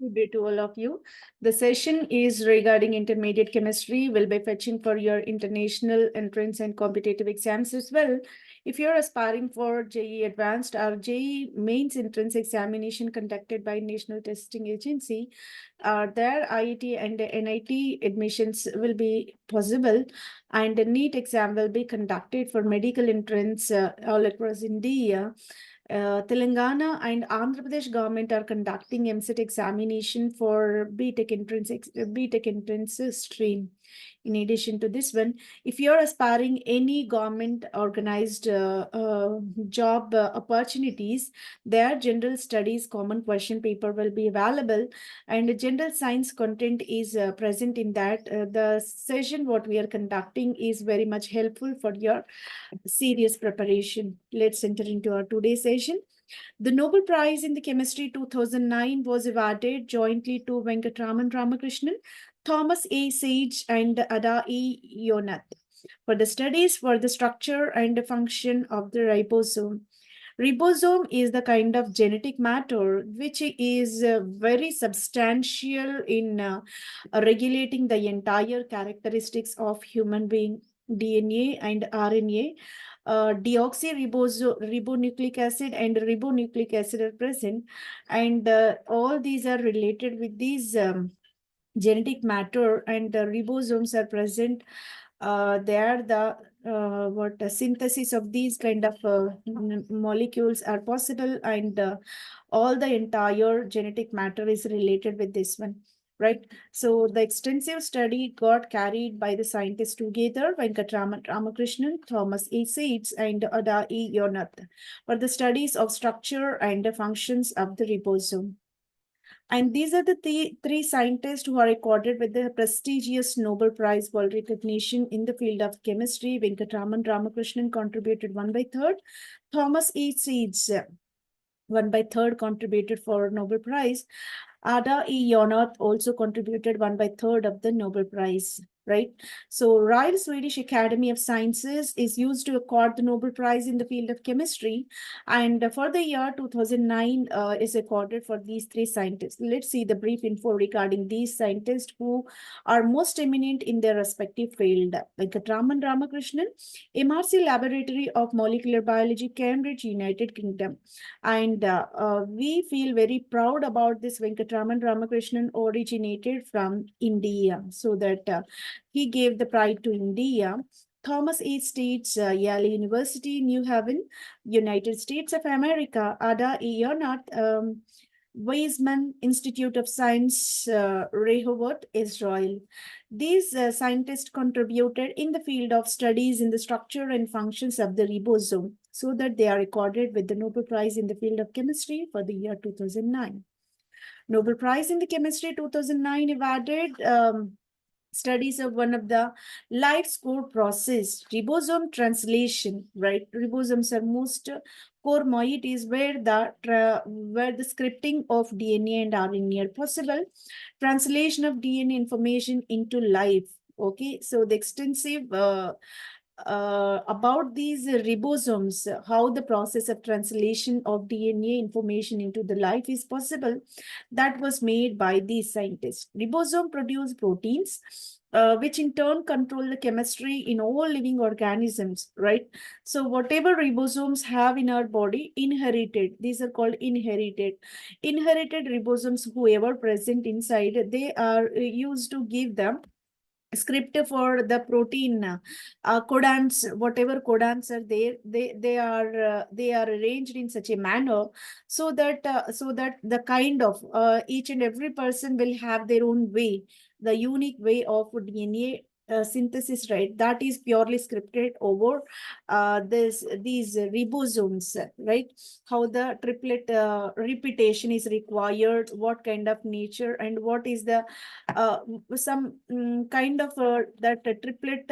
Good day to all of you. The session is regarding intermediate chemistry. Will be fetching for your international entrance and competitive exams as well. If you're aspiring for JEE Advanced or JEE Mains entrance examination conducted by National Testing Agency, their IIT and NIT admissions will be possible, and the NEET exam will be conducted for medical entrance all across India. Telangana and Andhra Pradesh government are conducting MCET examination for BTech entrance stream. In addition to this one, if you're aspiring any government organized job opportunities, their general studies common question paper will be available, and general science content is present in that. The session what we are conducting is very much helpful for your serious preparation. Let's enter into our today's session. The Nobel Prize in the Chemistry 2009 was awarded jointly to Venkatraman Ramakrishnan, Thomas A. Sage, and Ada E. Yonath for the studies for the structure and the function of the ribosome. Ribosome is the kind of genetic matter which is very substantial in regulating the entire characteristics of human being DNA and RNA. Deoxyribonucleic acid and ribonucleic acid are present, and all these are related with these genetic matter, and the ribosomes are present. They are the synthesis of these kind of molecules are possible, and all the entire genetic matter is related with this one, right? So the extensive study got carried by the scientists together, Venkatraman Ramakrishnan, Thomas A. Seitz, and Ada E. Yonath, for the studies of structure and the functions of the ribosome. And these are the three scientists who are accorded with the prestigious Nobel Prize World Recognition in the field of chemistry. Venkatraman Ramakrishnan contributed 1/3. Thomas E. Seeds, 1/3 contributed for Nobel Prize. Ada E. Yonath also contributed 1/3 of the Nobel Prize, right? So Royal Swedish Academy of Sciences is used to accord the Nobel Prize in the field of chemistry. And for the year 2009 is accorded for these three scientists. Let's see the brief info regarding these scientists who are most eminent in their respective field. Venkatraman Ramakrishnan, MRC Laboratory of Molecular Biology, Cambridge, United Kingdom. And we feel very proud about this. Venkatraman Ramakrishnan originated from India, so that he gave the pride to India. Thomas A. States, Yale University, New Haven, United States of America. Ada E. Yonath, Weizmann Institute of Science, Rehovot, Israel. These scientists contributed in the field of studies in the structure and functions of the ribosome, so that they are accorded with the Nobel Prize in the field of chemistry for the year 2009. Nobel Prize in the Chemistry 2009 awarded studies of one of the life support process, ribosome translation, right? Ribosomes are most core moieties where the scripting of DNA and RNA are possible, translation of DNA information into life. Okay, so the extensive about these ribosomes, how the process of translation of DNA information into the life is possible, that was made by these scientists. Ribosome produce proteins, which in turn control the chemistry in all living organisms, right? So whatever ribosomes have in our body, inherited, these are called inherited. Inherited ribosomes, whoever present inside, they are used to give them script for the protein codons. Whatever codons are there, they are arranged in such a manner so that the kind of each and every person will have their own way, the unique way of DNA synthesis, right? That is purely scripted over these ribosomes, right? How the triplet repetition is required, what kind of nature, and what is the some kind of that triplet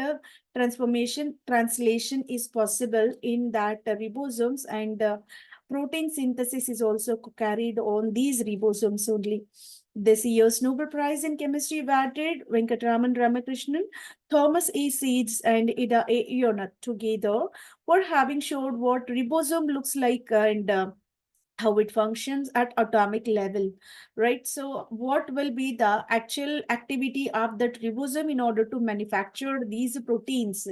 transformation translation is possible in that ribosomes, and protein synthesis is also carried on these ribosomes only. This year's Nobel Prize in Chemistry awarded Venkatraman Ramakrishnan, Thomas A. Seeds, and Ida A. Yonath together for having showed what ribosome looks like, and how it functions at atomic level, right? So what will be the actual activity of that ribosome in order to manufacture these proteins?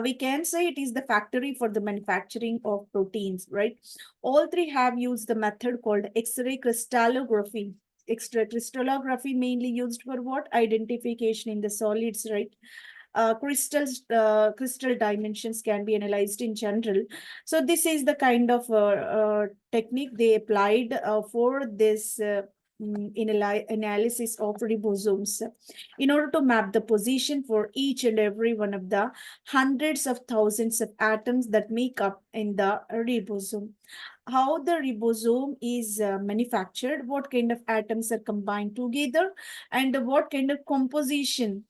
We can say it is the factory for the manufacturing of proteins, right? All three have used the method called X-ray crystallography. X-ray crystallography mainly used for what? Identification in the solids, right? Crystal dimensions can be analyzed in general. So this is the kind of technique they applied for this analysis of ribosomes in order to map the position for each and every one of the hundreds of thousands of atoms that make up in the ribosome. How the ribosome is manufactured, what kind of atoms are combined together, and what kind of composition.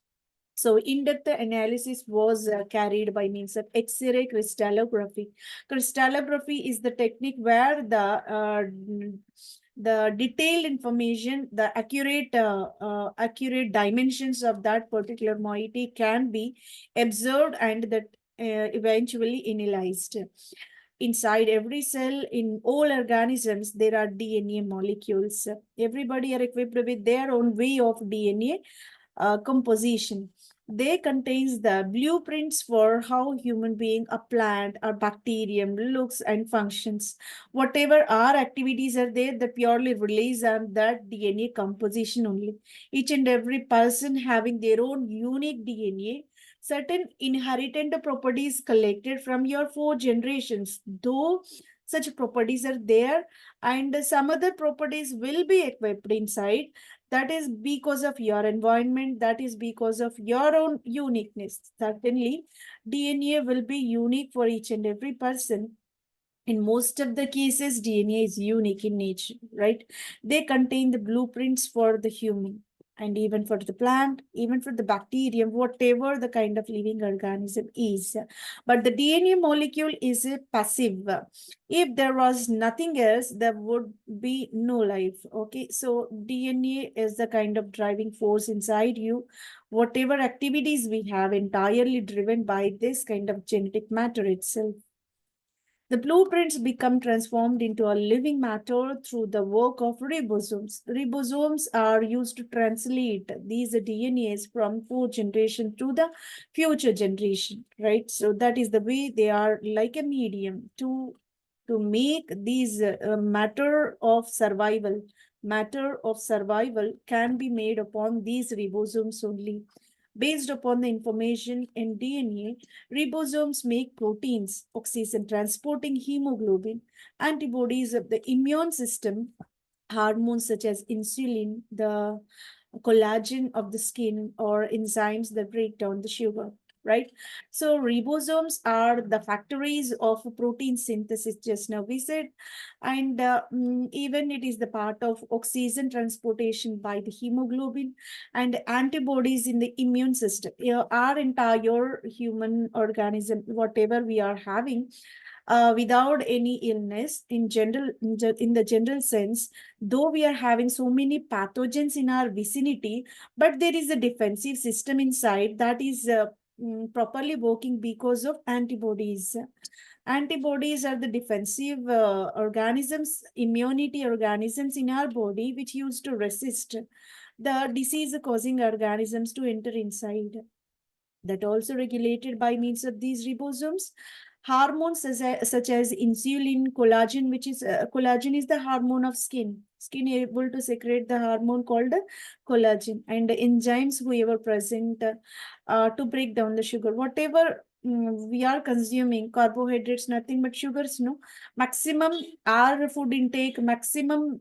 So in-depth analysis was carried by means of X-ray crystallography. Crystallography is the technique where the detailed information, the accurate dimensions of that particular moiety can be observed and that eventually analyzed. Inside every cell in all organisms, there are DNA molecules. Everybody are equipped with their own way of DNA composition. They contains the blueprints for how human being, a plant, a bacterium looks and functions. Whatever our activities are there, that purely relies on that DNA composition only. Each and every person having their own unique DNA, certain inherited properties collected from your four generations, though such properties are there, and some other properties will be equipped inside. That is because of your environment, that is because of your own uniqueness. Certainly DNA will be unique for each and every person. In most of the cases, DNA is unique in nature, right? They contain the blueprints for the human and even for the plant, even for the bacterium, whatever the kind of living organism is. But the DNA molecule is a passive. If there was nothing else, there would be no life. Okay, so DNA is the kind of driving force inside you. Whatever activities we have, entirely driven by this kind of genetic matter itself. The blueprints become transformed into a living matter through the work of ribosomes. Ribosomes are used to translate these DNAs from four generation to the future generation, right? So that is the way they are like a medium to make these matter of survival. Matter of survival can be made upon these ribosomes only. Based upon the information in DNA, ribosomes make proteins, oxygen transporting hemoglobin, antibodies of the immune system, hormones such as insulin, the collagen of the skin, or enzymes that break down the sugar, right? So ribosomes are the factories of protein synthesis, just now we said, and even it is the part of oxygen transportation by the hemoglobin and antibodies in the immune system. Our entire human organism, whatever we are having, without any illness in general, in the general sense, though we are having so many pathogens in our vicinity, but there is a defensive system inside that is properly working because of antibodies. Antibodies are the defensive organisms, immunity organisms in our body which used to resist the disease causing organisms to enter inside. That also regulated by means of these ribosomes. Hormones such as insulin, collagen, which is collagen is the hormone of skin. Skin able to secrete the hormone called collagen, and enzymes whoever present to break down the sugar. Whatever we are consuming, carbohydrates, nothing but sugars, no. Maximum our food intake, maximum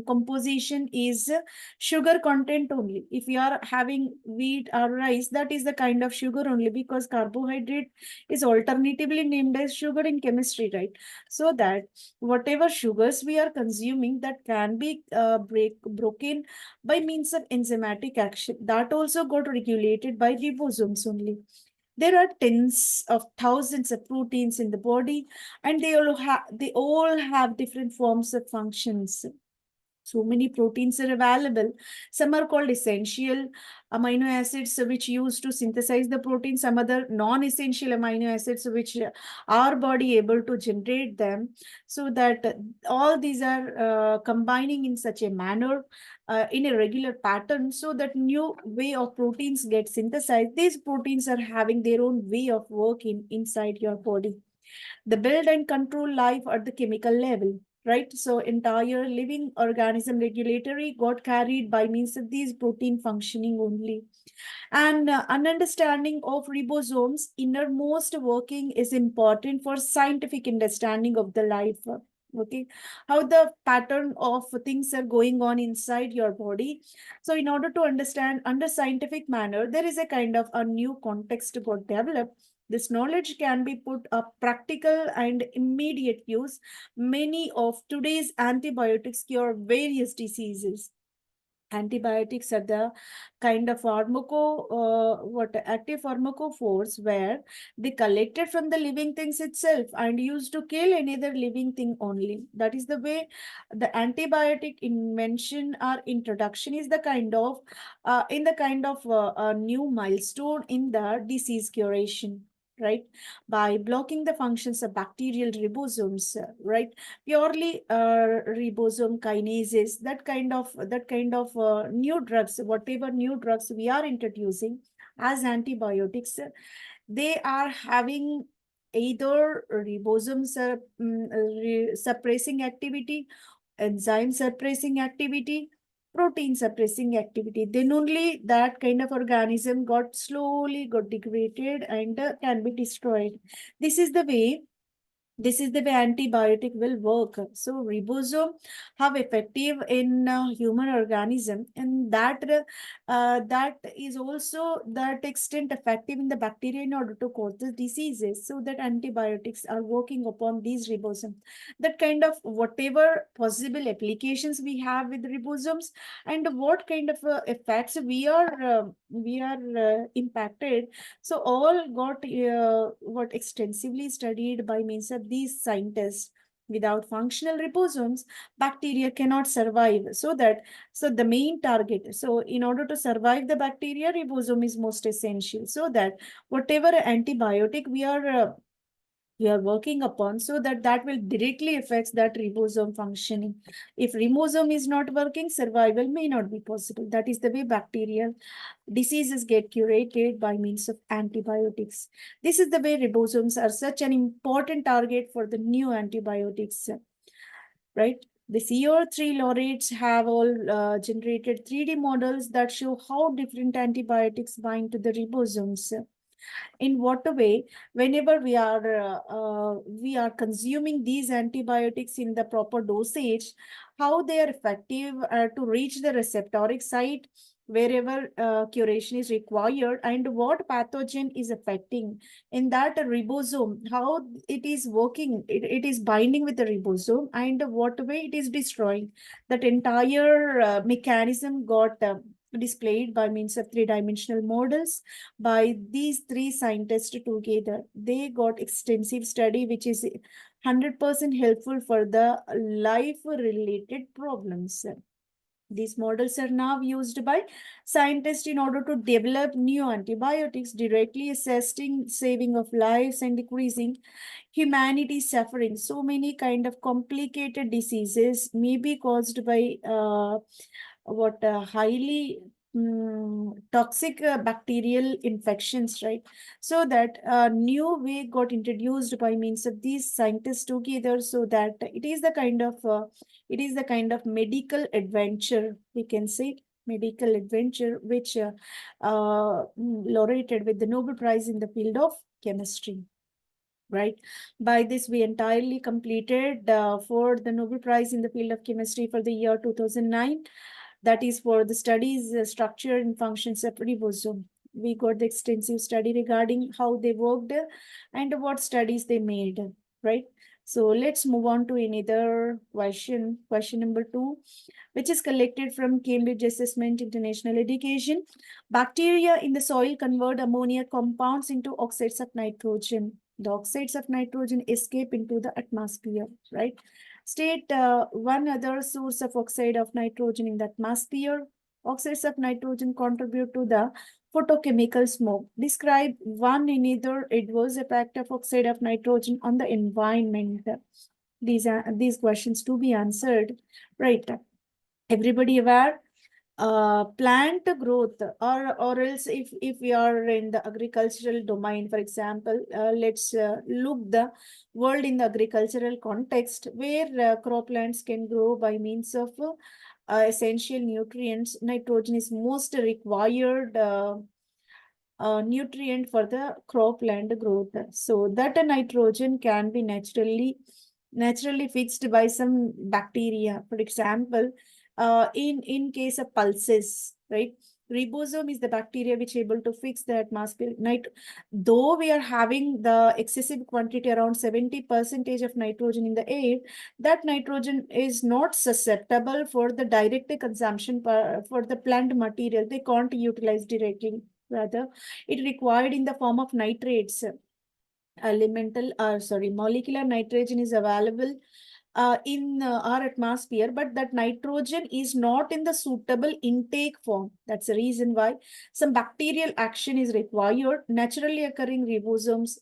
composition is sugar content only. If you are having wheat or rice, that is the kind of sugar only, because carbohydrate is alternatively named as sugar in chemistry, right? So that whatever sugars we are consuming, that can be broken by means of enzymatic action. That also got regulated by ribosomes only. There are tens of thousands of proteins in the body, and they all have different forms of functions. So many proteins are available. Some are called essential amino acids, which used to synthesize the protein. Some other non-essential amino acids, which our body able to generate them. So that all these are combining in such a manner, in a regular pattern, so that new way of proteins get synthesized. These proteins are having their own way of working inside your body. They build and control life at the chemical level, right? So entire living organism regulatory got carried by means of these protein functioning only. And an understanding of ribosomes innermost working is important for scientific understanding of the life. Okay, how the pattern of things are going on inside your body. So in order to understand under scientific manner, there is a kind of a new context got developed. This knowledge can be put up practical and immediate use. Many of today's antibiotics cure various diseases. Antibiotics are the kind of active pharmacophores where they collected from the living things itself and used to kill any other living thing only. That is the way the antibiotic invention or introduction is the kind of a new milestone in the disease curation, right? By blocking the functions of bacterial ribosomes, right? Purely ribosome kinases, that kind of new drugs, whatever new drugs we are introducing as antibiotics, they are having either ribosome suppressing activity, enzyme suppressing activity, protein suppressing activity. Then only that kind of organism got slowly got degraded and can be destroyed. This is the way antibiotic will work. So ribosome how effective in human organism, and that is also that extent effective in the bacteria in order to cause the diseases. So that antibiotics are working upon these ribosomes. That kind of whatever possible applications we have with ribosomes, and what kind of effects we are impacted. So all got what extensively studied by means of these scientists. Without functional ribosomes, bacteria cannot survive. So the main target. So in order to survive the bacteria, ribosome is most essential. So that whatever antibiotic we are working upon, so that will directly affects that ribosome functioning. If ribosome is not working, survival may not be possible. That is the way bacterial diseases get curated by means of antibiotics. This is the way ribosomes are such an important target for the new antibiotics, right? The CO3 laureates have all generated 3D models that show how different antibiotics bind to the ribosomes. In what way, whenever we are consuming these antibiotics in the proper dosage, how they are effective to reach the receptoric site wherever curation is required, and what pathogen is affecting in that ribosome, how it is working, it is binding with the ribosome, and what way it is destroying. That entire mechanism got displayed by means of three-dimensional models by these three scientists together. They got extensive study, which is 100% helpful for the life-related problems. These models are now used by scientists in order to develop new antibiotics, directly assessing saving of lives and decreasing humanity's suffering. So many kind of complicated diseases may be caused by highly toxic bacterial infections, right? So that a new way got introduced by means of these scientists together, so that it is the kind of medical adventure, we can say, medical adventure, which laureated with the Nobel Prize in the field of chemistry, right? By this, we entirely completed for the Nobel Prize in the field of chemistry for the year 2009. That is for the studies, structure and functions of ribosome. We got the extensive study regarding how they worked and what studies they made, right? So let's move on to another question, question number 2, which is collected from Cambridge Assessment International Education. Bacteria in the soil convert ammonia compounds into oxides of nitrogen. The oxides of nitrogen escape into the atmosphere, right? State one other source of oxide of nitrogen in the atmosphere. Oxides of nitrogen contribute to the photochemical smoke. Describe one in either adverse effect of oxide of nitrogen on the environment. These are these questions to be answered. Right. Everybody aware? Plant growth, or else if we are in the agricultural domain, for example, let's look the world in the agricultural context, where croplands can grow by means of essential nutrients. Nitrogen is most required nutrient for the cropland growth, so that a nitrogen can be naturally fixed by some bacteria. For example, in case of pulses, right? Ribosome is the bacteria which able to fix the atmosphere. Though we are having the excessive quantity around 70% of nitrogen in the air, that nitrogen is not susceptible for the direct consumption for the plant material. They can't utilize directly. Rather, it required in the form of nitrates. Molecular nitrogen is available in our atmosphere, but that nitrogen is not in the suitable intake form. That's the reason why some bacterial action is required. Naturally occurring ribosomes,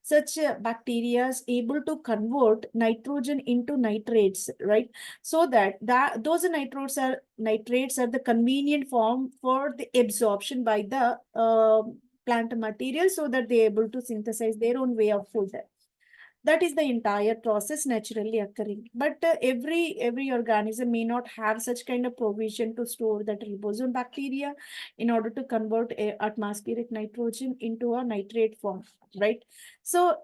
such bacteria is able to convert nitrogen into nitrates, right? So that those nitrates are the convenient form for the absorption by the plant material, so that they're able to synthesize their own way of food. That is the entire process naturally occurring. But every organism may not have such kind of provision to store that ribosome bacteria in order to convert atmospheric nitrogen into a nitrate form, right? So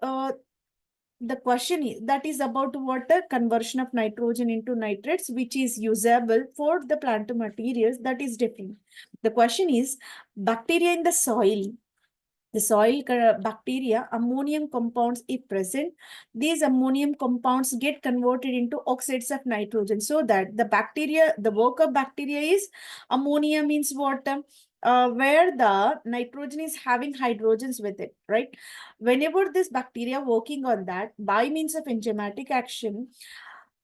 the question is that is about what the conversion of nitrogen into nitrates, which is usable for the plant materials, that is different. The question is bacteria in the soil. The soil bacteria, ammonium compounds, if present, these ammonium compounds get converted into oxides of nitrogen, so that the work of bacteria is ammonia means what? Where the nitrogen is having hydrogens with it, right? Whenever this bacteria working on that by means of enzymatic action,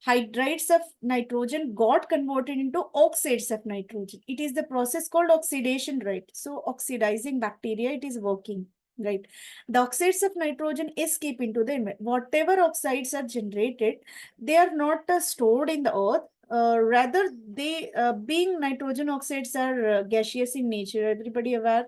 hydrates of nitrogen got converted into oxides of nitrogen. It is the process called oxidation, right? So oxidizing bacteria, it is working, right? The oxides of nitrogen escape into the environment. Whatever oxides are generated, they are not stored in the earth. Rather, they being nitrogen oxides are gaseous in nature. Everybody aware?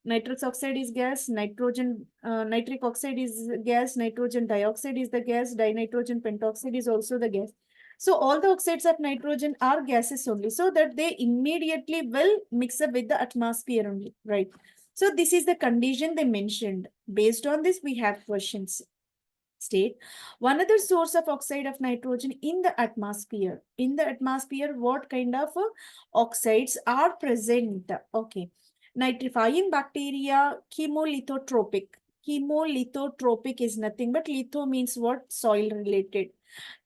Nitrous oxide is gas, nitric oxide is gas, nitrogen dioxide is the gas, dinitrogen pentoxide is also the gas. So all the oxides of nitrogen are gases only, so that they immediately will mix up with the atmosphere only, right? So this is the condition they mentioned. Based on this, we have questions. State one other source of oxide of nitrogen in the atmosphere. In the atmosphere, what kind of oxides are present? Okay. Nitrifying bacteria, chemolithotropic. Chemolithotropic is nothing but litho means what? Soil related.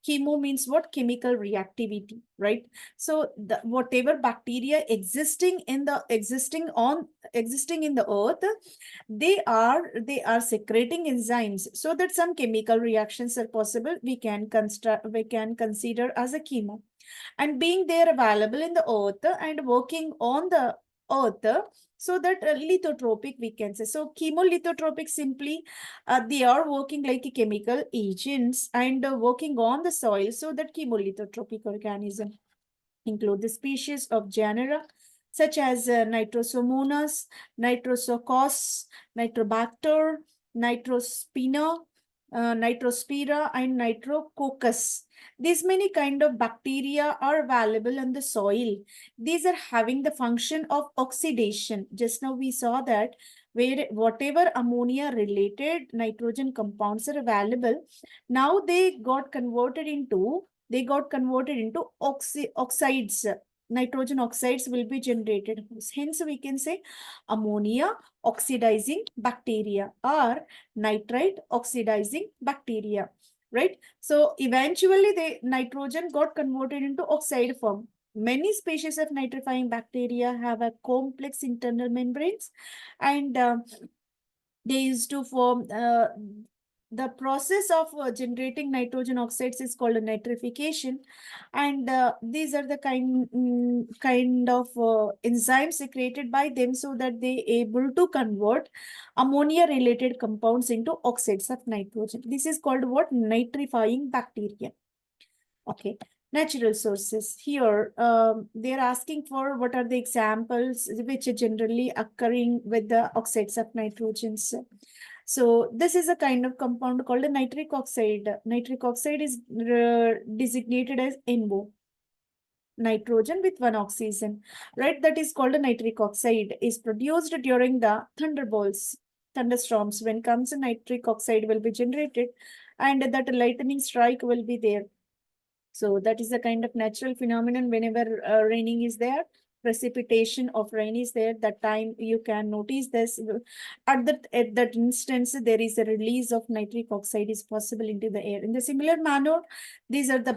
Chemo means what? Chemical reactivity, right? So whatever bacteria existing in the earth, they are secreting enzymes, so that some chemical reactions are possible. We can consider as a chemo, and being there available in the earth and working on the earth, so that lithotropic we can say. So chemolithotropic simply, they are working like a chemical agents and working on the soil, so that chemolithotropic organism include the species of genera such as Nitrosomonas, Nitrosococcus, Nitrobacter, Nitrospina, Nitrospira, and Nitrococcus. These many kind of bacteria are available in the soil. These are having the function of oxidation. Just now we saw that where whatever ammonia related nitrogen compounds are available, now they got converted into oxides. Nitrogen oxides will be generated. Hence, we can say ammonia oxidizing bacteria or nitrite oxidizing bacteria, right? So eventually the nitrogen got converted into oxide form. Many species of nitrifying bacteria have a complex internal membranes, and they used to form the process of generating nitrogen oxides is called nitrification, and these are the kind of enzymes secreted by them so that they able to convert ammonia related compounds into oxides of nitrogen. This is called what? Nitrifying bacteria. Okay, natural sources. Here, they're asking for what are the examples which are generally occurring with the oxides of nitrogens. So this is a kind of compound called a nitric oxide. Nitric oxide is designated as NO, nitrogen with one oxygen, right? That is called a nitric oxide, is produced during the thunderbolts, thunderstorms. When comes a nitric oxide will be generated, and that lightning strike will be there. So that is a kind of natural phenomenon. Whenever raining is there, precipitation of rain is there, that time you can notice this. At that instance, there is a release of nitric oxide is possible into the air. In the similar manner, these are the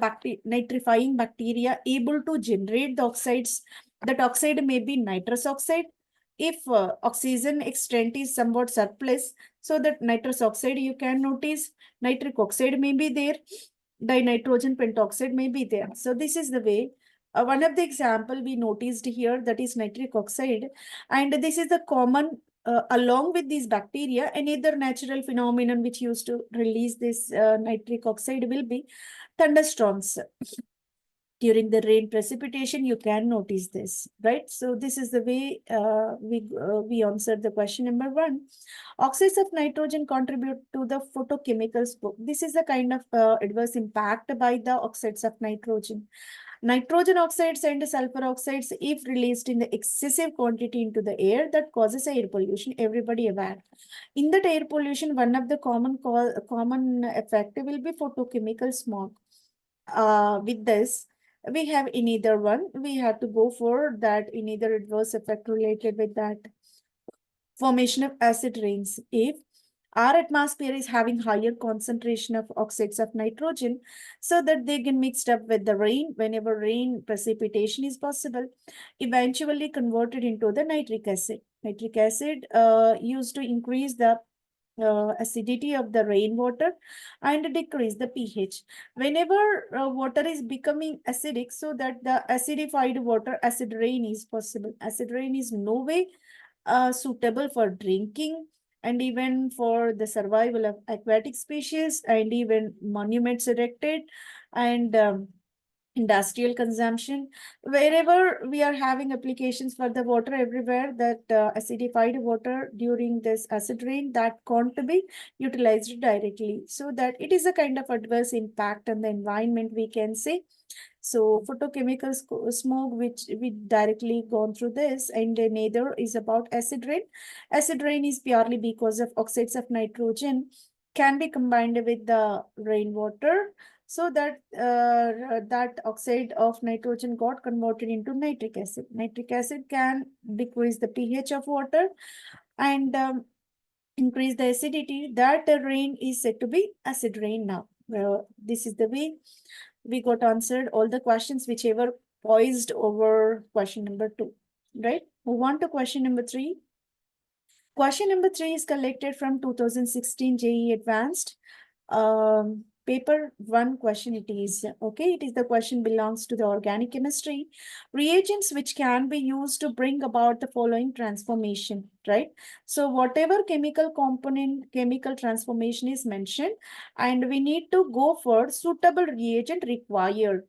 nitrifying bacteria able to generate the oxides. That oxide may be nitrous oxide. If oxygen extent is somewhat surplus, so that nitrous oxide you can notice, nitric oxide may be there, dinitrogen pentoxide may be there. So this is the way. One of the example we noticed here, that is nitric oxide, and this is the common along with these bacteria. Another natural phenomenon which used to release this nitric oxide will be thunderstorms. During the rain precipitation, you can notice this, right? So this is the way we answered the question number 1. Oxides of nitrogen contribute to the photochemical smoke. This is the kind of adverse impact by the oxides of nitrogen. Nitrogen oxides and sulfur oxides, if released in the excessive quantity into the air, that causes air pollution. Everybody aware. In that air pollution, one of the common effect will be photochemical smoke. With this, we have in either one, we have to go for that in either adverse effect related with that formation of acid rains. If our atmosphere is having higher concentration of oxides of nitrogen, so that they get mixed up with the rain, whenever rain precipitation is possible, eventually converted into the nitric acid. Nitric acid used to increase the acidity of the rainwater and decrease the pH. Whenever water is becoming acidic, so that the acidified water, acid rain is possible. Acid rain is no way suitable for drinking, and even for the survival of aquatic species, and even monuments erected, and industrial consumption. Wherever we are having applications for the water, everywhere that acidified water during this acid rain, that can't be utilized directly, so that it is a kind of adverse impact on the environment, we can say. So photochemical smoke, which we directly gone through this, and neither is about acid rain. Acid rain is purely because of oxides of nitrogen can be combined with the rainwater, so that that oxide of nitrogen got converted into nitric acid. Nitric acid can decrease the pH of water and increase the acidity. That rain is said to be acid rain now. This is the way we got answered all the questions whichever poised over question number 2, right? Move on to question number 3. Question number 3 is collected from 2016 JEE Advanced. Paper 1 question it is. Okay, it is the question belongs to the organic chemistry. Reagents which can be used to bring about the following transformation, right? So whatever chemical component, chemical transformation is mentioned, and we need to go for suitable reagent required.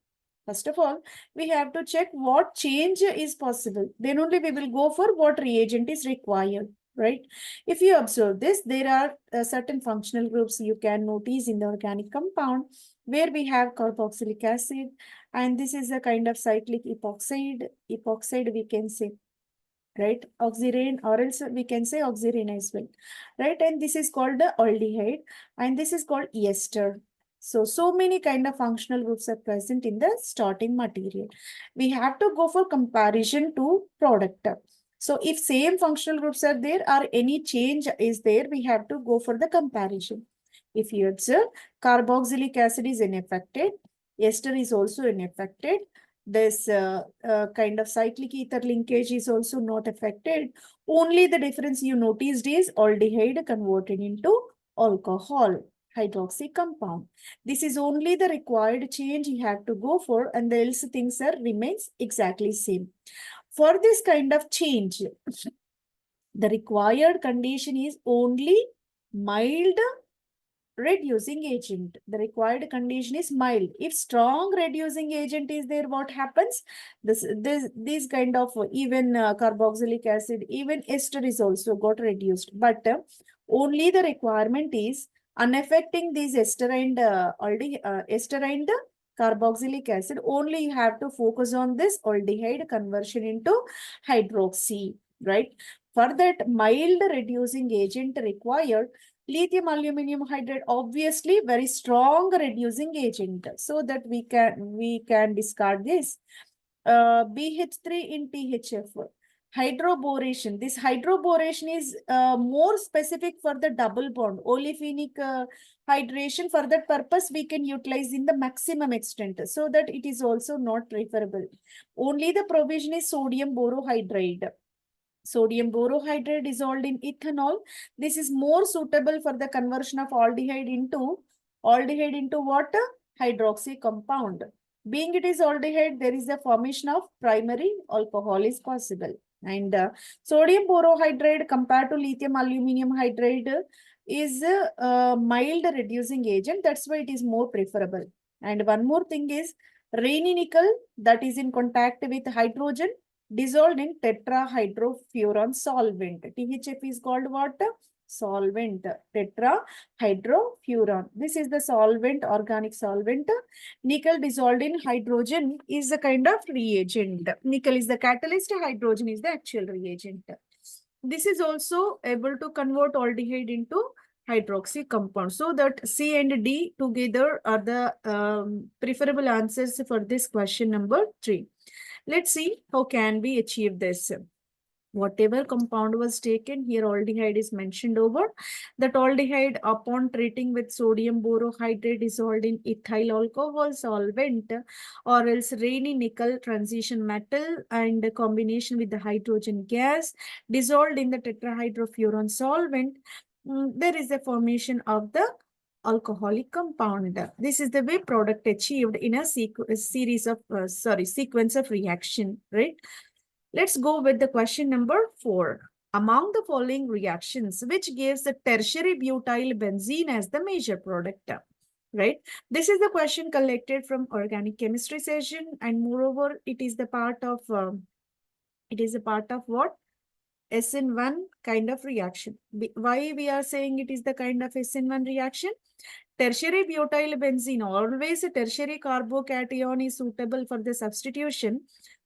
First of all, we have to check what change is possible. Then only we will go for what reagent is required, right? If you observe this, there are certain functional groups you can notice in the organic compound, where we have carboxylic acid, and this is a kind of cyclic epoxide we can say, right? Oxirane, or else we can say oxirane as well, right? And this is called the aldehyde, and this is called ester. So many kind of functional groups are present in the starting material. We have to go for comparison to product. So if same functional groups are there or any change is there, we have to go for the comparison. If you observe, carboxylic acid is unaffected, ester is also unaffected. This kind of cyclic ether linkage is also not affected. Only the difference you noticed is aldehyde converted into alcohol. hydroxy compound. This is only the required change you have to go for, and the else things are remains exactly same. For this kind of change, the required condition is only mild reducing agent. The required condition is mild. If strong reducing agent is there, what happens? This kind of even carboxylic acid, even ester is also got reduced. But only the requirement is unaffecting these ester and ester and carboxylic acid. Only you have to focus on this aldehyde conversion into hydroxy, right? For that mild reducing agent required, lithium aluminum hydride, obviously very strong reducing agent, so that we can discard this. BH3 in THF. Hydroboration. This hydroboration is more specific for the double bond olefinic hydration. For that purpose, we can utilize in the maximum extent, so that it is also not preferable. Only the provision is sodium borohydride. Sodium borohydride dissolved in ethanol. This is more suitable for the conversion of aldehyde into what? Hydroxy compound. Being it is aldehyde, there is a formation of primary alcohol is possible. And sodium borohydride compared to lithium aluminum hydride is a mild reducing agent. That's why it is more preferable. And one more thing is rainy nickel that is in contact with hydrogen dissolved in tetrahydrofuran solvent. THF is called what? Solvent. Tetrahydrofuran. This is the solvent, organic solvent. Nickel dissolved in hydrogen is a kind of reagent. Nickel is the catalyst, hydrogen is the actual reagent. This is also able to convert aldehyde into hydroxy compound. So that C and D together are the preferable answers for this question number 3. Let's see how can we achieve this. Whatever compound was taken, here aldehyde is mentioned over. That aldehyde upon treating with sodium borohydride dissolved in ethyl alcohol solvent or else rainy nickel transition metal and combination with the hydrogen gas dissolved in the tetrahydrofuran solvent, there is a formation of the alcoholic compound. This is the way product achieved in a series of, sequence of reaction, right? Let's go with the question number 4. Among the following reactions, which gives the tertiary butyl benzene as the major product? Right? This is the question collected from organic chemistry session, and moreover, it is the part of what? SN1 kind of reaction. Why we are saying it is the kind of SN1 reaction? Tertiary butyl benzene, always a tertiary carbocation is suitable for the substitution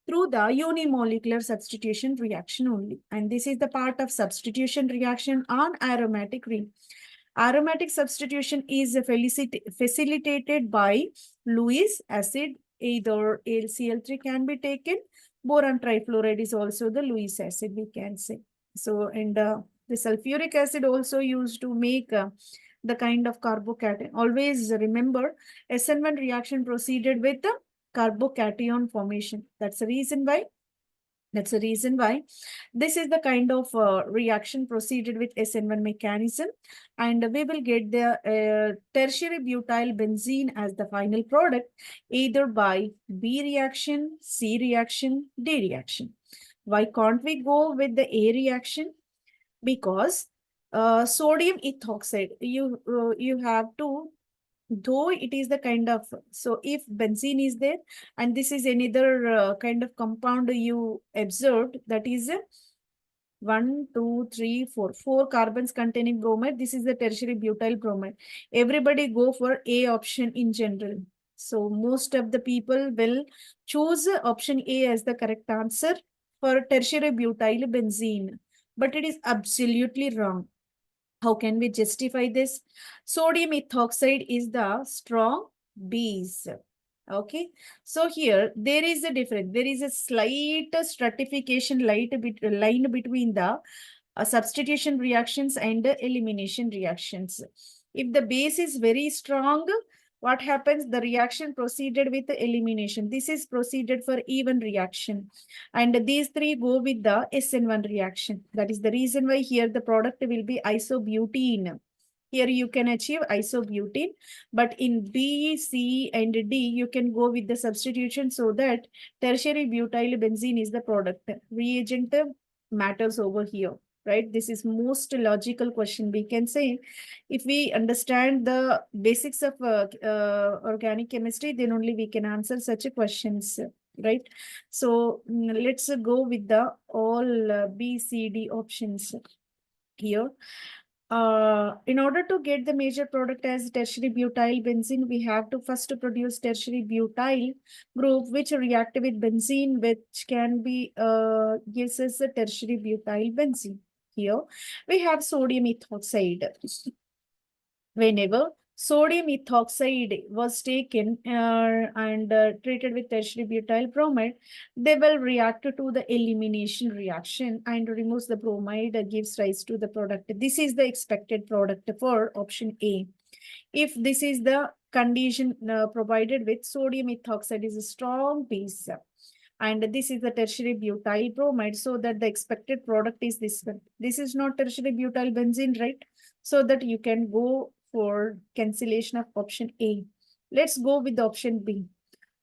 through the unimolecular substitution reaction only. And this is the part of substitution reaction on aromatic ring. Aromatic substitution is facilitated by Lewis acid. Either AlCl3 can be taken. Boron trifluoride is also the Lewis acid, we can say. So, and the sulfuric acid also used to make the kind of carbocation. Always remember, SN1 reaction proceeded with the carbocation formation. That's the reason why this is the kind of reaction proceeded with SN1 mechanism, and we will get the tertiary butyl benzene as the final product either by B reaction, C reaction, D reaction. Why can't we go with the A reaction? Because sodium ethoxide, you have to, though it is the kind of, so if benzene is there and this is another kind of compound you observed, that is 1, 2, 3, 4, 4 carbons containing bromide. This is the tertiary butyl bromide. Everybody go for A option in general. So most of the people will choose option A as the correct answer for tertiary butyl benzene, but it is absolutely wrong. How can we justify this? Sodium ethoxide is the strong base. Okay. So here there is a difference. There is a slight stratification line between the substitution reactions and elimination reactions. If the base is very strong, what happens? The reaction proceeded with the elimination. This is proceeded for even reaction. And these three go with the SN1 reaction. That is the reason why here the product will be isobutene. Here you can achieve isobutene, but in B, C, and D, you can go with the substitution so that tertiary butyl benzene is the product. Reagent matters over here, right? This is most logical question. We can say if we understand the basics of organic chemistry, then only we can answer such a questions, right? So let's go with the all B, C, D options here. In order to get the major product as tertiary butyl benzene, we have to first produce tertiary butyl group, which react with benzene, which can be gives us a tertiary butyl benzene. Here we have sodium ethoxide. Whenever sodium ethoxide was taken and treated with tertiary butyl bromide, they will react to the elimination reaction and removes the bromide, gives rise to the product. This is the expected product for option A. If this is the condition provided with sodium ethoxide is a strong base and this is the tertiary butyl bromide, so that the expected product is this one. This is not tertiary butyl benzene, right? So that you can go for cancellation of option A. Let's go with the option B,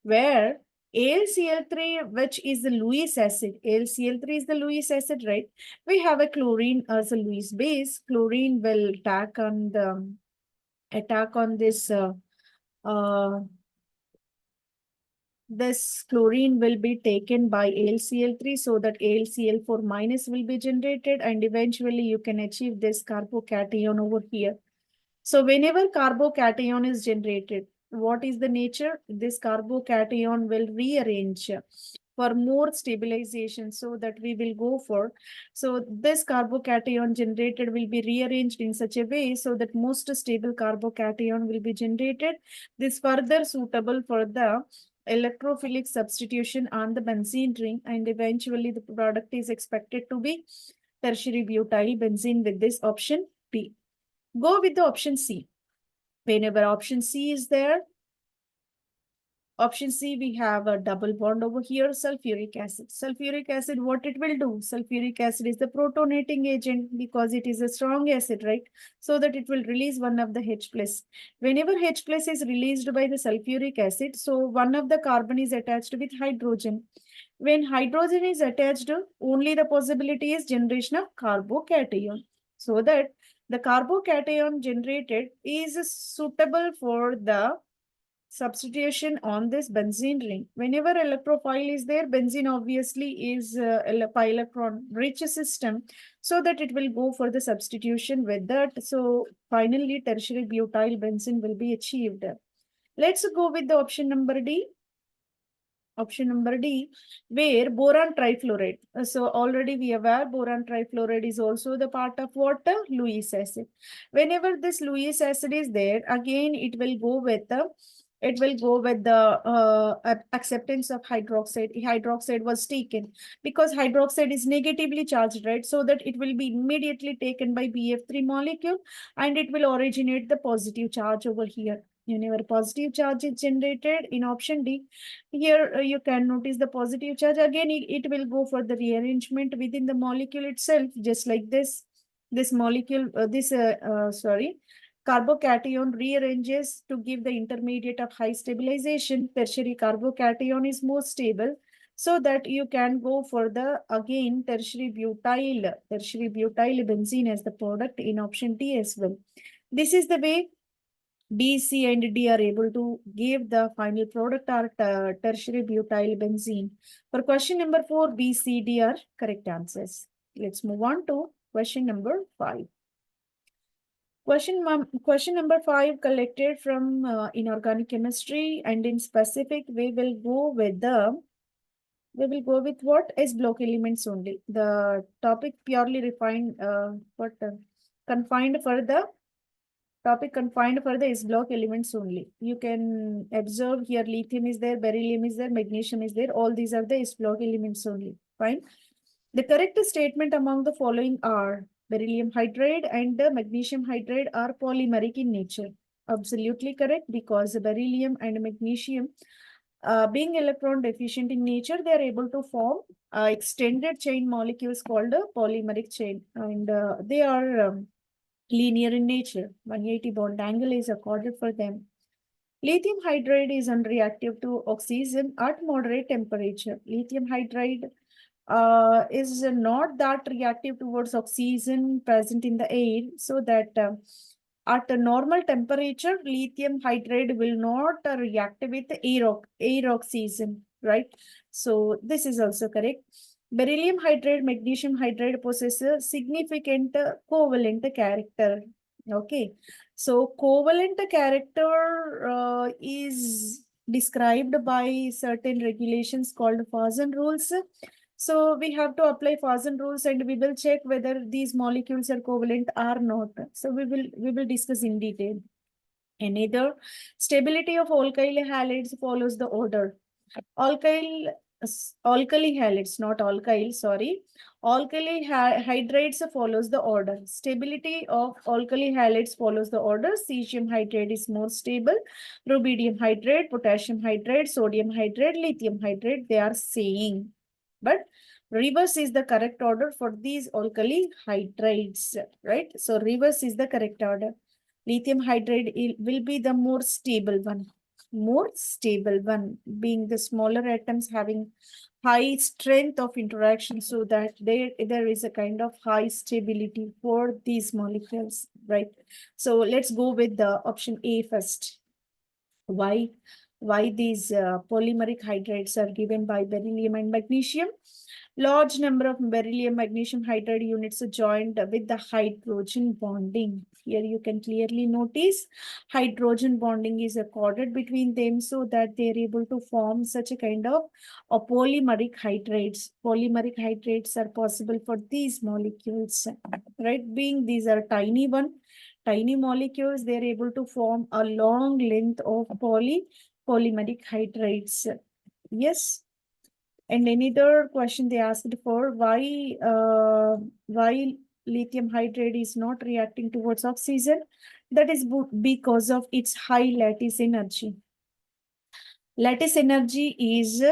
where AlCl3, which is the Lewis acid. AlCl3 is the Lewis acid, right? We have a chlorine as a Lewis base. Chlorine will attack on this chlorine will be taken by AlCl3 so that AlCl4 minus will be generated and eventually you can achieve this carbocation over here. So whenever carbocation is generated, what is the nature? This carbocation will rearrange for more stabilization so that we will go for. So this carbocation generated will be rearranged in such a way so that most stable carbocation will be generated. This further suitable for the electrophilic substitution on the benzene ring and eventually the product is expected to be tertiary butyl benzene with this option B. Go with the option C. Whenever option C is there, option C, we have a double bond over here, sulfuric acid. Sulfuric acid, what it will do? Sulfuric acid is the protonating agent because it is a strong acid, right? So that it will release one of the H plus. Whenever H plus is released by the sulfuric acid, so one of the carbon is attached with hydrogen. When hydrogen is attached, only the possibility is generation of carbocation. So that the carbocation generated is suitable for the substitution on this benzene ring. Whenever electrophile is there, benzene obviously is a pi electron rich system, so that it will go for the substitution with that. So finally, tertiary butyl benzene will be achieved. Let's go with the option number D. Option number D, where boron trifluoride. So already we are aware boron trifluoride is also the part of what? Lewis acid. Whenever this Lewis acid is there, again it will go with the acceptance of hydroxide. Hydroxide was taken because hydroxide is negatively charged, right? So that it will be immediately taken by BF3 molecule and it will originate the positive charge over here. Whenever positive charge is generated in option D, here you can notice the positive charge. Again, it will go for the rearrangement within the molecule itself, just like this. This molecule, carbocation rearranges to give the intermediate of high stabilization. Tertiary carbocation is more stable, so that you can go for the, again, tertiary butyl benzene as the product in option D as well. This is the way B, C, and D are able to give the final product or tertiary butyl benzene. For question number 4, B, C, D are correct answers. Let's move on to question number 5. Question number 5 collected from inorganic chemistry, and in specific, we will go with what? S block elements only. The topic purely confined for the S block elements only. You can observe here lithium is there, beryllium is there, magnesium is there. All these are the S block elements only. Fine. The correct statement among the following are beryllium hydride and the magnesium hydride are polymeric in nature. Absolutely correct, because beryllium and magnesium, being electron deficient in nature, they are able to form extended chain molecules called a polymeric chain, and they are linear in nature. 180 bond angle is accorded for them. Lithium hydride is unreactive to oxygen at moderate temperature. Lithium hydride is not that reactive towards oxygen present in the air, so that at a normal temperature, lithium hydride will not react with air oxygen, right? So this is also correct. Beryllium hydride, magnesium hydride possess a significant covalent character. Okay, so covalent character is described by certain regulations called Fasan rules. So we have to apply Fasan rules and we will check whether these molecules are covalent or not. So we will discuss in detail. Another, stability of alkyl halides follows the order. Alkyl Alkali halides, not alkyl, sorry. Alkali hydrates follows the order. Stability of alkali halides follows the order. Cesium hydrate is more stable. Rubidium hydrate, potassium hydrate, sodium hydrate, lithium hydrate, they are saying. But reverse is the correct order for these alkali hydrates, right? So reverse is the correct order. Lithium hydride will be the more stable one. More stable one, being the smaller atoms having high strength of interaction, so that there is a kind of high stability for these molecules, right? So let's go with the option A first. Why? Why these polymeric hydrates are given by beryllium and magnesium? Large number of beryllium magnesium hydride units are joined with the hydrogen bonding. Here you can clearly notice hydrogen bonding is accorded between them, so that they are able to form such a kind of polymeric hydrates. Polymeric hydrates are possible for these molecules, right? Being these are tiny molecules, they are able to form a long length of polymeric hydrates. Yes. And another question they asked for, why lithium hydride is not reacting towards oxygen? That is because of its high lattice energy. Lattice energy is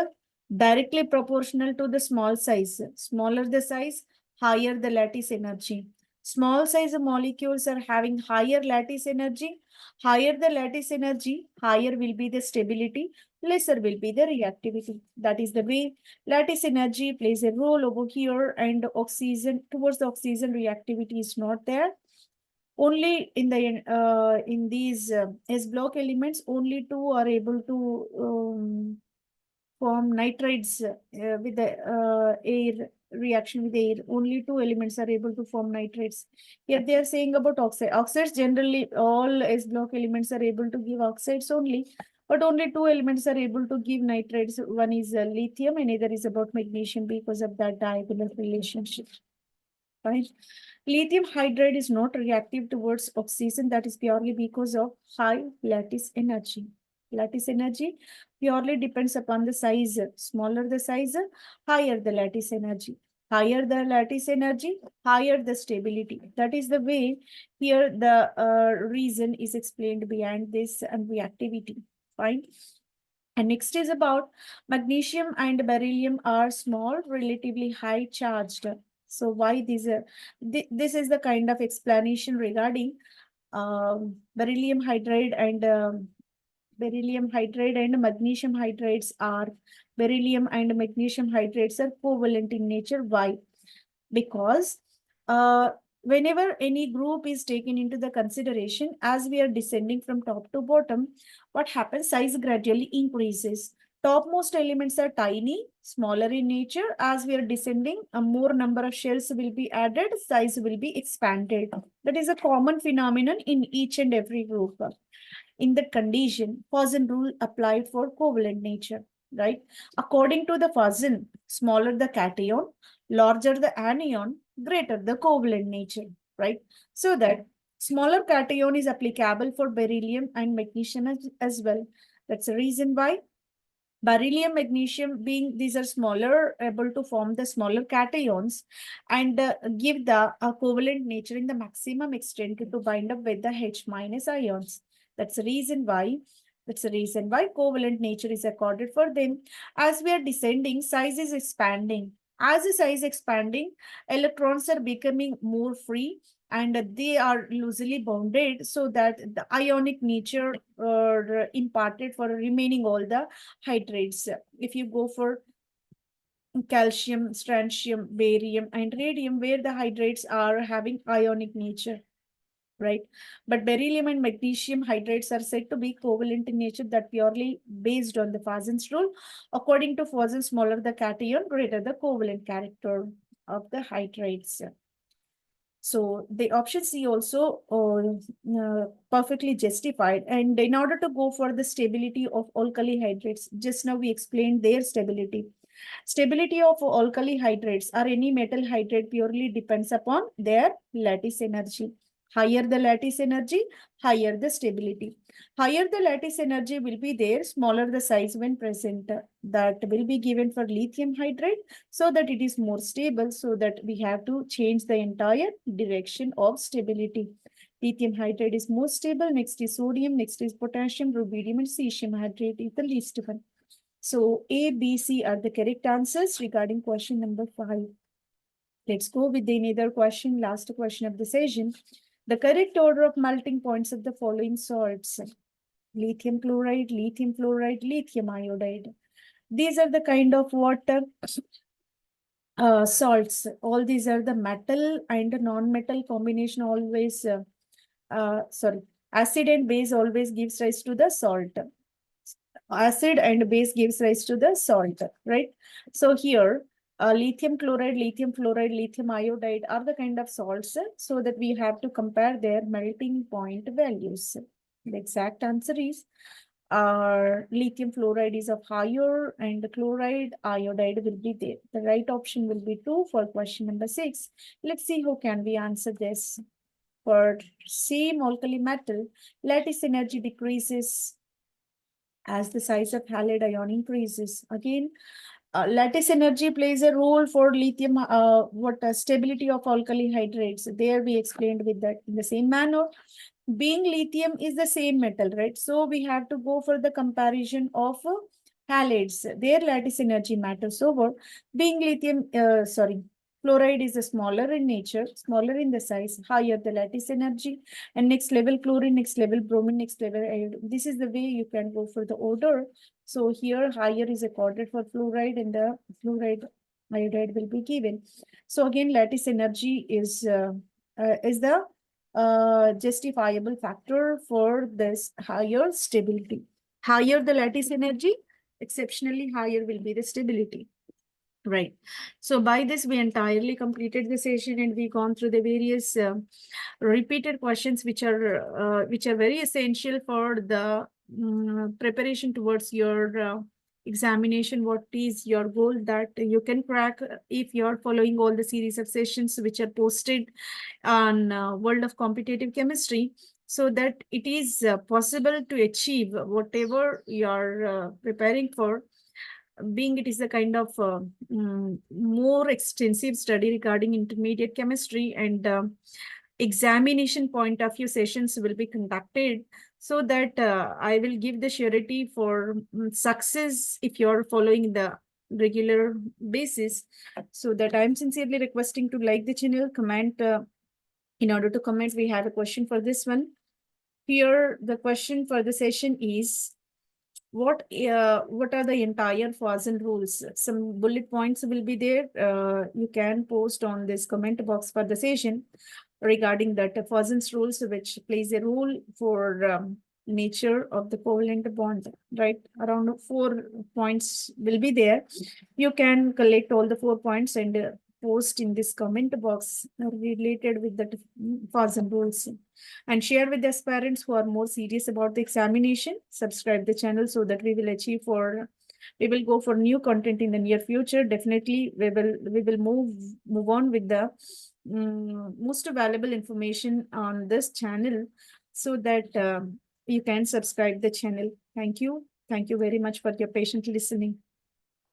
directly proportional to the small size. Smaller the size, higher the lattice energy. Small size molecules are having higher lattice energy. Higher the lattice energy, higher will be the stability, lesser will be the reactivity. That is the way lattice energy plays a role over here, and oxygen towards the oxygen reactivity is not there. Only in these S block elements, only two are able to form nitrides with the air reaction with air. Only two elements are able to form nitrates. Here they are saying about oxide. Oxides generally all S block elements are able to give oxides only, but only two elements are able to give nitrates. One is lithium and other is about magnesium because of that diagonal relationship. Fine. Lithium hydride is not reactive towards oxygen. That is purely because of high lattice energy. Lattice energy purely depends upon the size. Smaller the size, higher the lattice energy. Higher the lattice energy, higher the stability. That is the way here the reason is explained behind this and reactivity. Fine. And next is about magnesium and beryllium are small, relatively high charged. So why these are, this is the kind of explanation regarding beryllium hydride and magnesium hydrides are covalent in nature. Why? Because whenever any group is taken into the consideration, as we are descending from top to bottom, what happens? Size gradually increases. Topmost elements are tiny, smaller in nature. As we are descending, a more number of shells will be added, size will be expanded. That is a common phenomenon in each and every group. In that condition, Fasan rule applied for covalent nature, right? According to the Fasan, smaller the cation, larger the anion, greater the covalent nature, right? So that smaller cation is applicable for beryllium and magnesium as well. That's the reason why beryllium, magnesium, being these are smaller, able to form the smaller cations and give the covalent nature in the maximum extent to bind up with the H minus ions. That's the reason why. That's the reason why covalent nature is accorded for them. As we are descending, size is expanding. As the size expanding, electrons are becoming more free. and they are loosely bounded so that the ionic nature are imparted for remaining all the hydrates. If you go for calcium, strontium, barium, and radium, where the hydrates are having ionic nature, right? But beryllium and magnesium hydrates are said to be covalent in nature, that purely based on the Fazan's rule. According to Fazan, smaller the cation, greater the covalent character of the hydrates. So the option C also perfectly justified. And in order to go for the stability of alkali hydrates, just now we explained their stability. Stability of alkali hydrates or any metal hydrate purely depends upon their lattice energy. Higher the lattice energy, higher the stability. Higher the lattice energy will be there, smaller the size when present. That will be given for lithium hydride so that it is more stable, so that we have to change the entire direction of stability. Lithium hydride is more stable, next is sodium, next is potassium, rubidium, and cesium hydrate is the least one. So A, B, C are the correct answers regarding question number 5. Let's go with another question, last question of the session. The correct order of melting points of the following salts: lithium chloride, lithium fluoride, lithium iodide. These are the kind of water salts. All these are the metal and non-metal combination always, sorry, acid and base always gives rise to the salt. Acid and base gives rise to the salt, right? So here, lithium chloride, lithium fluoride, lithium iodide are the kind of salts, so that we have to compare their melting point values. The exact answer is lithium fluoride is of higher and chloride iodide will be there. The right option will be 2 for question number 6. Let's see how can we answer this. For same alkali metal, lattice energy decreases as the size of halide ion increases. Again, lattice energy plays a role for lithium, stability of alkali hydrates. There we explained with that in the same manner. Being lithium is the same metal, right? So we have to go for the comparison of halides. Their lattice energy matters over. Being lithium, fluoride is a smaller in nature, smaller in the size, higher the lattice energy, and next level chlorine, next level bromine, next level iodine. This is the way you can go for the order. So here higher is accorded for fluoride, and the fluoride iodide will be given. So again, lattice energy is the justifiable factor for this higher stability. Higher the lattice energy, exceptionally higher will be the stability. Right. So by this, we entirely completed the session, and we gone through the various repeated questions which are very essential for the preparation towards your examination. What is your goal that you can crack if you're following all the series of sessions which are posted on World of Competitive Chemistry, so that it is possible to achieve whatever you're preparing for, being it is a kind of more extensive study regarding intermediate chemistry, and examination point of view sessions will be conducted, so that I will give the surety for success if you're following the regular basis. So that I'm sincerely requesting to like the channel, comment. In order to comment, we have a question for this one. Here, the question for the session is, what are the entire Fazan rules? Some bullet points will be there. You can post on this comment box for the session regarding that Fazan's rules, which plays a role for nature of the covalent bond, right? Around 4 points will be there. You can collect all the 4 points and post in this comment box related with the Fazan rules, and share with the aspirants who are more serious about the examination. Subscribe the channel so that we will go for new content in the near future. Definitely we will move on with the most valuable information on this channel, so that you can subscribe the channel. Thank you very much for your patient listening.